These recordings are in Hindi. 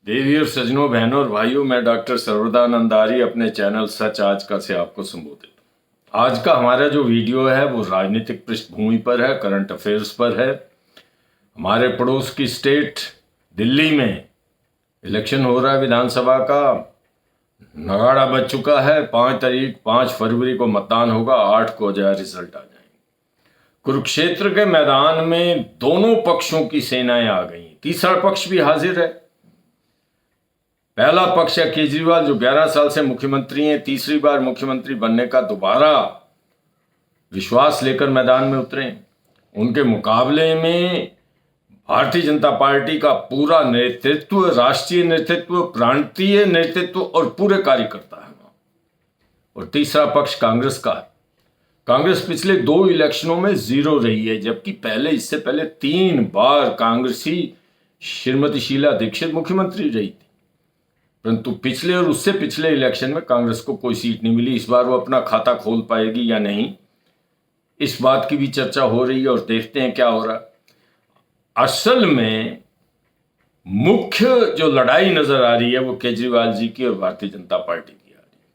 देवी और सज्जनों, बहनों और भाइयों, मैं डॉक्टर सर्वदानंद आर्य अपने चैनल सच आज का से आपको संबोधित। आज का हमारा जो वीडियो है वो राजनीतिक पृष्ठभूमि पर है, करंट अफेयर्स पर है। हमारे पड़ोस की स्टेट दिल्ली में इलेक्शन हो रहा है विधानसभा का। नगाड़ा बज चुका है। 5 फरवरी को मतदान होगा, 8 को जो है रिजल्ट आ जाएंगे। कुरुक्षेत्र के मैदान में दोनों पक्षों की सेनाएं आ गई, तीसरा पक्ष भी हाजिर है। पहला पक्ष है केजरीवाल, जो 11 साल से मुख्यमंत्री हैं, तीसरी बार मुख्यमंत्री बनने का दोबारा विश्वास लेकर मैदान में उतरे। उनके मुकाबले में भारतीय जनता पार्टी का पूरा नेतृत्व, राष्ट्रीय नेतृत्व, प्रांतीय नेतृत्व और पूरे कार्यकर्ता है। और तीसरा पक्ष कांग्रेस का है। कांग्रेस पिछले 2 इलेक्शनों में 0 रही है, जबकि इससे पहले 3 बार कांग्रेसी श्रीमती शीला दीक्षित मुख्यमंत्री रही थी। परंतु पिछले और उससे पिछले इलेक्शन में कांग्रेस को कोई सीट नहीं मिली। इस बार वो अपना खाता खोल पाएगी या नहीं, इस बात की भी चर्चा हो रही है और देखते हैं क्या हो रहा है। असल में मुख्य जो लड़ाई नजर आ रही है वो केजरीवाल जी की और भारतीय जनता पार्टी की आ रही है।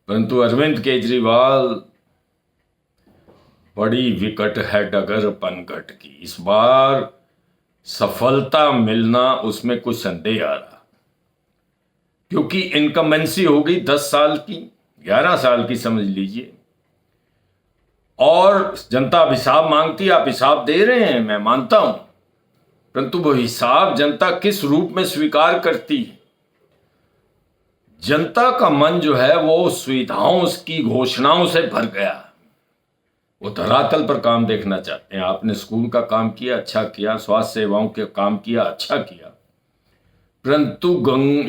परंतु अरविंद केजरीवाल बड़ी विकट है डगर पनघट की। इस बार सफलता मिलना उसमें कुछ संदेह आ रहा, क्योंकि इनकम्बेंसी हो गई 10 साल की, 11 साल की समझ लीजिए। और जनता अब हिसाब मांगती है। आप हिसाब दे रहे हैं, मैं मानता हूं, परंतु वो हिसाब जनता किस रूप में स्वीकार करती है। जनता का मन जो है वो सुविधाओं की घोषणाओं से भर गया। वो धरातल पर काम देखना चाहते हैं। आपने स्कूल का काम किया, अच्छा किया, स्वास्थ्य सेवाओं के काम किया, अच्छा किया, परंतु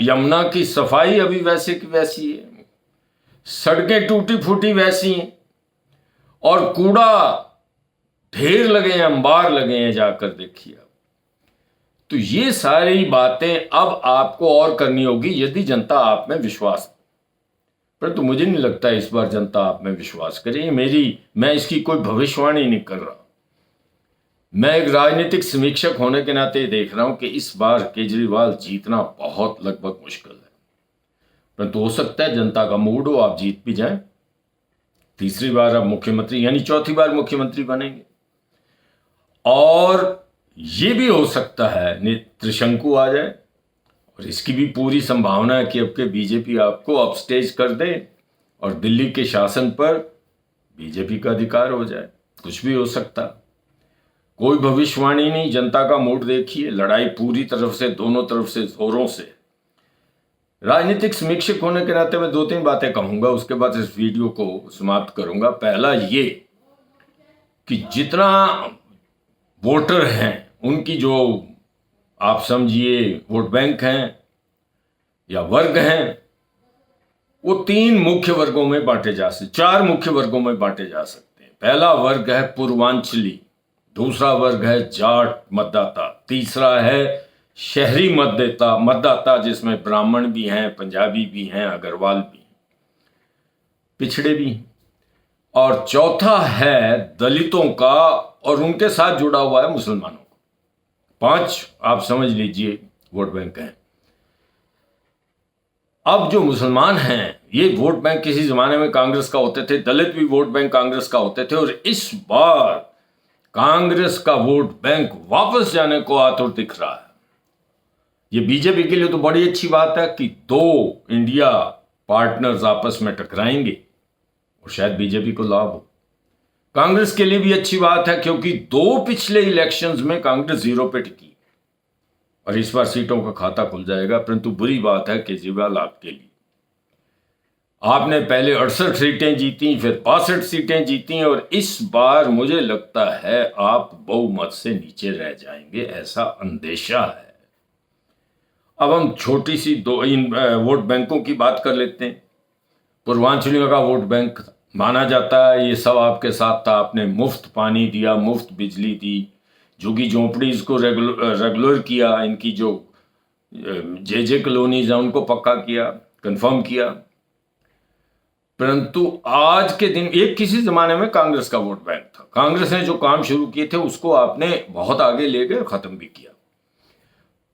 यमुना की सफाई अभी वैसे की वैसी है, सड़कें टूटी फूटी वैसी हैं, और कूड़ा ढेर लगे हैं, अंबार लगे हैं, जाकर देखिए। तो ये सारी बातें अब आपको और करनी होगी यदि जनता आप में विश्वास, परंतु मुझे नहीं लगता इस बार जनता आप में विश्वास करे। मैं इसकी कोई भविष्यवाणी नहीं कर रहा। मैं एक राजनीतिक समीक्षक होने के नाते देख रहा हूं कि इस बार केजरीवाल जीतना बहुत लगभग मुश्किल है। परंतु हो सकता है जनता का मूड हो, आप जीत भी जाएं, तीसरी बार अब मुख्यमंत्री यानी चौथी बार मुख्यमंत्री बनेंगे। और ये भी हो सकता है त्रिशंकु आ जाए, और इसकी भी पूरी संभावना है कि अब के बीजेपी आपको अपस्टेज कर दे और दिल्ली के शासन पर बीजेपी का अधिकार हो जाए। कुछ भी हो सकता, कोई भविष्यवाणी नहीं। जनता का मूड देखिए। लड़ाई पूरी तरफ से, दोनों तरफ से जोरों से। राजनीतिक समीक्षक होने के नाते मैं 2-3 बातें कहूंगा, उसके बाद इस वीडियो को समाप्त करूंगा। पहला ये कि जितना वोटर हैं उनकी जो आप समझिए वोट बैंक हैं या वर्ग हैं, वो 3 मुख्य वर्गों में बांटे जा सकते, 4 मुख्य वर्गों में बांटे जा सकते हैं। पहला वर्ग है पूर्वांचली, दूसरा वर्ग है जाट मतदाता, तीसरा है शहरी मतदाता जिसमें ब्राह्मण भी हैं, पंजाबी भी हैं, अग्रवाल भी हैं, पिछड़े भी हैं, और चौथा है दलितों का और उनके साथ जुड़ा हुआ है मुसलमानों का। 5 आप समझ लीजिए वोट बैंक हैं। अब जो मुसलमान हैं, ये वोट बैंक किसी जमाने में कांग्रेस का होते थे, दलित भी वोट बैंक कांग्रेस का होते थे, और इस बार कांग्रेस का वोट बैंक वापस जाने को आतुर दिख रहा है। ये बीजेपी के लिए तो बड़ी अच्छी बात है कि 2 इंडिया पार्टनर्स आपस में टकराएंगे और शायद बीजेपी को लाभ हो। कांग्रेस के लिए भी अच्छी बात है, क्योंकि 2 पिछले इलेक्शंस में कांग्रेस 0 पे टिकी और इस बार सीटों का खाता खुल जाएगा। परंतु बुरी बात है केजरीवाल आपके लिए, आपने पहले 68 सीटें जीती, फिर 65 सीटें जीती, और इस बार मुझे लगता है आप बहुमत से नीचे रह जाएंगे, ऐसा अंदेशा है। अब हम छोटी सी 2 वोट बैंकों की बात कर लेते हैं। पूर्वांचलियों का वोट बैंक माना जाता है, ये सब आपके साथ था। आपने मुफ्त पानी दिया, मुफ्त बिजली दी, झुग्गी झोंपड़ीज को रेगुलर किया, इनकी जो जे कॉलोनीज हैं उनको पक्का किया, कंफर्म किया। परंतु आज के दिन, एक किसी जमाने में कांग्रेस का वोट बैंक था, कांग्रेस ने जो काम शुरू किए थे उसको आपने बहुत आगे ले गए और खत्म भी किया।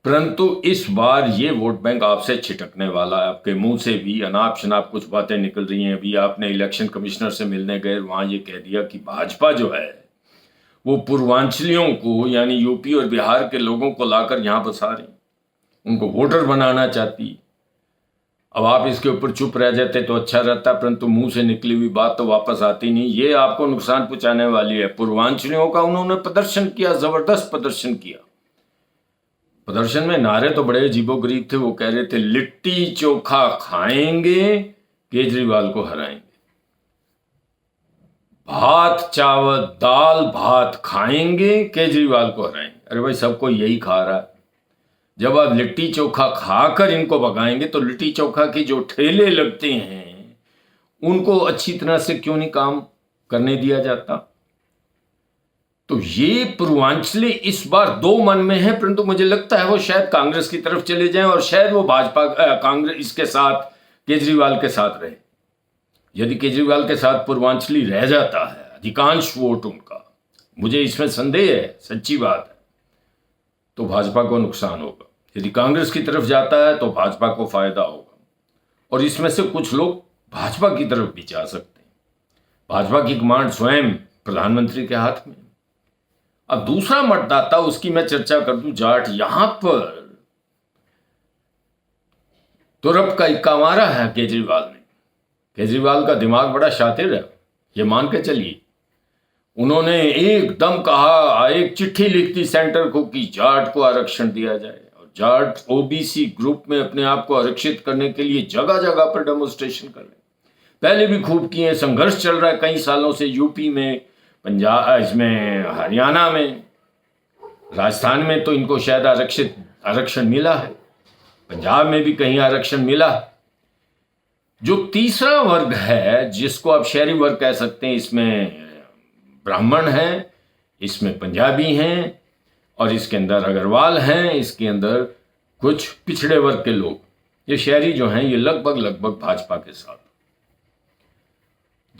परंतु इस बार ये वोट बैंक आपसे छिटकने वाला है। आपके मुंह से भी अनाप शनाप कुछ बातें निकल रही हैं। अभी आपने इलेक्शन कमिश्नर से मिलने गए, वहां ये कह दिया कि भाजपा जो है वो पूर्वांचलियों को यानी यूपी और बिहार के लोगों को लाकर यहां बसा रही, उनको वोटर बनाना चाहती। अब आप इसके ऊपर चुप रह जाते तो अच्छा रहता, परंतु मुंह से निकली हुई बात तो वापस आती नहीं। ये आपको नुकसान पहुंचाने वाली है। पूर्वांचलियों का उन्होंने प्रदर्शन किया, जबरदस्त प्रदर्शन किया। प्रदर्शन में नारे तो बड़े अजीबोगरीब थे। वो कह रहे थे लिट्टी चोखा खाएंगे, केजरीवाल को हराएंगे। भात चावल दाल भात खाएंगे, केजरीवाल को हराएंगे। अरे भाई, सबको यही खा रहा है। जब आप लिट्टी चोखा खाकर इनको भगाएंगे तो लिट्टी चोखा के जो ठेले लगते हैं उनको अच्छी तरह से क्यों नहीं काम करने दिया जाता? तो ये पूर्वांचली इस बार दो मन में है, परंतु मुझे लगता है वो शायद कांग्रेस की तरफ चले जाएं और शायद वो भाजपा कांग्रेस इसके साथ केजरीवाल के साथ रहे। यदि केजरीवाल के साथ पूर्वांचली रह जाता है अधिकांश वोट उनका, मुझे इसमें संदेह है, सच्ची बात है, तो भाजपा को नुकसान होगा। यदि कांग्रेस की तरफ जाता है तो भाजपा को फायदा होगा। और इसमें से कुछ लोग भाजपा की तरफ भी जा सकते हैं। भाजपा की कमांड स्वयं प्रधानमंत्री के हाथ में। अब दूसरा मतदाता, उसकी मैं चर्चा कर दूं, जाट। यहां पर तुरप का इक्का मारा है केजरीवाल ने। केजरीवाल का दिमाग बड़ा शातिर है, ये मान के चलिए। उन्होंने एकदम कहा, एक चिट्ठी लिख दी सेंटर को कि जाट को आरक्षण दिया जाए, और जाट ओबीसी ग्रुप में अपने आप को आरक्षित करने के लिए जगह जगह पर डेमोन्स्ट्रेशन कर रहे हैं। पहले भी खूब किए, संघर्ष चल रहा है कई सालों से, यूपी में, पंजाब, इसमें हरियाणा में, राजस्थान में तो इनको शायद आरक्षण मिला है, पंजाब में भी कहीं आरक्षण मिला। जो तीसरा वर्ग है जिसको आप शहरी वर्ग कह सकते हैं, इसमें ब्राह्मण हैं, इसमें पंजाबी हैं, और इसके अंदर अग्रवाल हैं, इसके अंदर कुछ पिछड़े वर्ग के लोग, ये शहरी जो हैं ये लगभग भाजपा के साथ।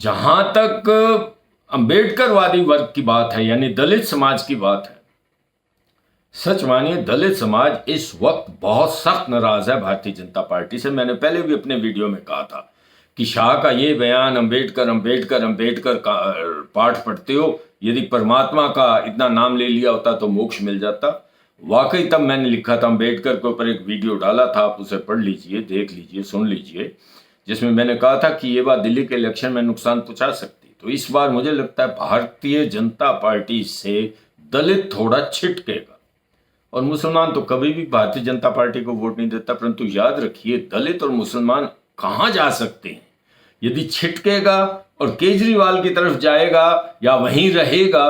जहां तक अंबेडकरवादी वर्ग की बात है, यानी दलित समाज की बात है, सच मानिए दलित समाज इस वक्त बहुत सख्त नाराज है भारतीय जनता पार्टी से। मैंने पहले भी अपने वीडियो में कहा था कि शाह का ये बयान, अंबेडकर का पाठ पढ़ते हो, यदि परमात्मा का इतना नाम ले लिया होता तो मोक्ष मिल जाता। वाकई तब मैंने लिखा था, अंबेडकर के ऊपर एक वीडियो डाला था, आप उसे पढ़ लीजिए, देख लीजिए, सुन लीजिए, जिसमें मैंने कहा था कि ये बात दिल्ली के इलेक्शन में नुकसान पहुंचा सकती। तो इस बार मुझे लगता है भारतीय जनता पार्टी से दलित थोड़ा छिटकेगा, और मुसलमान तो कभी भी भारतीय जनता पार्टी को वोट नहीं देता। परंतु याद रखिए, दलित और मुसलमान कहां जा सकते हैं? यदि छिटकेगा और केजरीवाल की तरफ जाएगा या वहीं रहेगा,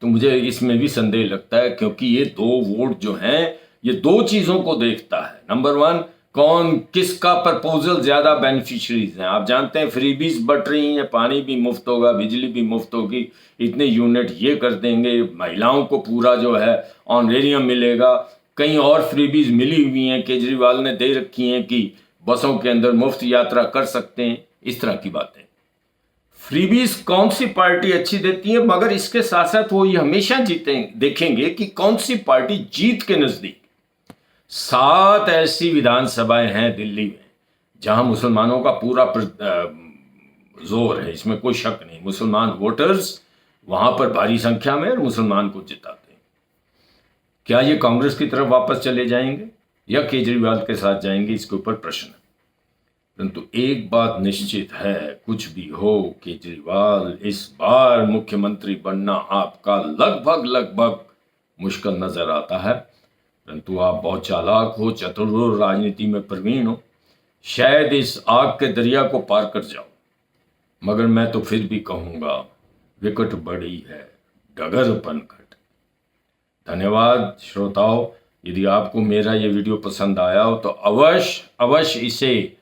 तो मुझे इसमें भी संदेह लगता है, क्योंकि ये दो वोट जो हैं ये दो चीजों को देखता है। नंबर वन, कौन किसका प्रपोजल ज्यादा बेनिफिशियरीज हैं। आप जानते हैं फ्रीबीज बट रही हैं, पानी भी मुफ्त होगा, बिजली भी मुफ्त होगी, इतने यूनिट ये कर देंगे, महिलाओं को पूरा जो है ऑनरेरियम मिलेगा, कई और फ्रीबीज मिली हुई हैं, केजरीवाल ने दे रखी हैं कि बसों के अंदर मुफ्त यात्रा कर सकते हैं, इस तरह की बातें। फ्रीबीज कौन सी पार्टी अच्छी देती है, मगर इसके साथ साथ वो ये हमेशा देखेंगे कि कौन सी पार्टी जीत के नजदीक। 7 ऐसी विधानसभाएं हैं दिल्ली में जहां मुसलमानों का पूरा जोर है, इसमें कोई शक नहीं। मुसलमान वोटर्स वहां पर भारी संख्या में और मुसलमान को जिताते हैं। क्या ये कांग्रेस की तरफ वापस चले जाएंगे या केजरीवाल के साथ जाएंगे, इसके ऊपर प्रश्न है। परंतु एक बात निश्चित है, कुछ भी हो, केजरीवाल इस बार मुख्यमंत्री बनना आपका लगभग मुश्किल नजर आता है। परंतु आप बहुत चालाक हो, चतुर हो, राजनीति में प्रवीण हो, शायद इस आग के दरिया को पार कर जाओ। मगर मैं तो फिर भी कहूंगा, विकट बड़ी है डगर पनघट। धन्यवाद श्रोताओं। यदि आपको मेरा ये वीडियो पसंद आया हो तो अवश्य इसे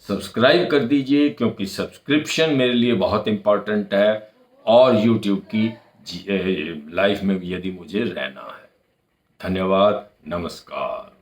सब्सक्राइब कर दीजिए, क्योंकि सब्सक्रिप्शन मेरे लिए बहुत इंपॉर्टेंट है, और यूट्यूब की लाइफ में भी यदि मुझे रहना है। धन्यवाद, नमस्कार।